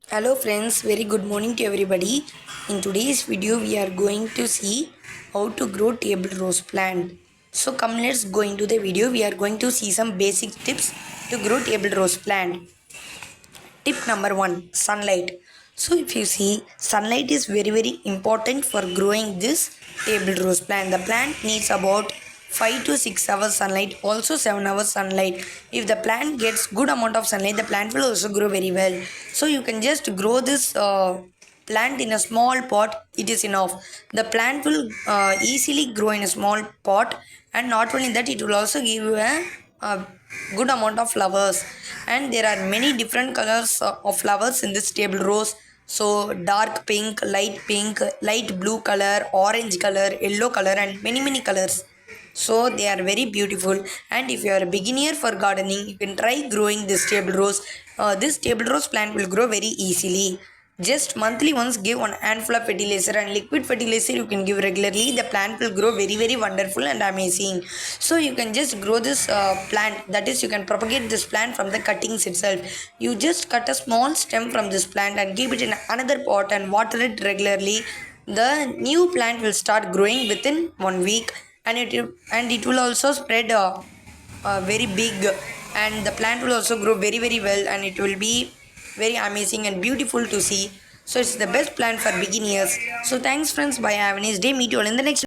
Hello friends, very good morning to everybody. In today's video we are going to see how to grow table rose plant. So come let's go into the video. We are going to see some basic tips to grow table rose plant. Tip number 1, sunlight. So if you see, sunlight is very important for growing this table rose plant. The plant needs about 5 to 6 hours sunlight, also 7 hours sunlight. If the plant gets good amount of sunlight, the plant will also grow very well. So you can just grow this plant in a small pot. It is enough. The plant will easily grow in a small pot, and not only that, it will also give you a good amount of flowers. And there are many different colors of flowers in this table rose. So dark pink, light blue color, orange color, yellow color, and many colors. So they are very beautiful. And if you are a beginner for gardening, you can try growing this table rose. This table rose plant will grow very easily. Just monthly once give one handful of fertilizer, and liquid fertilizer you can give regularly. The plant will grow very wonderful and amazing. So you can just grow this plant, that is you can propagate this plant from the cuttings itself. You just cut a small stem from this plant and keep it in another pot and water it regularly. The new plant will start growing within 1 week, and it will also spread very big, and the plant will also grow very well, and it will be very amazing and beautiful to see. So it's the best plant for beginners. So thanks friends, bye, have a nice day, meet you all in the next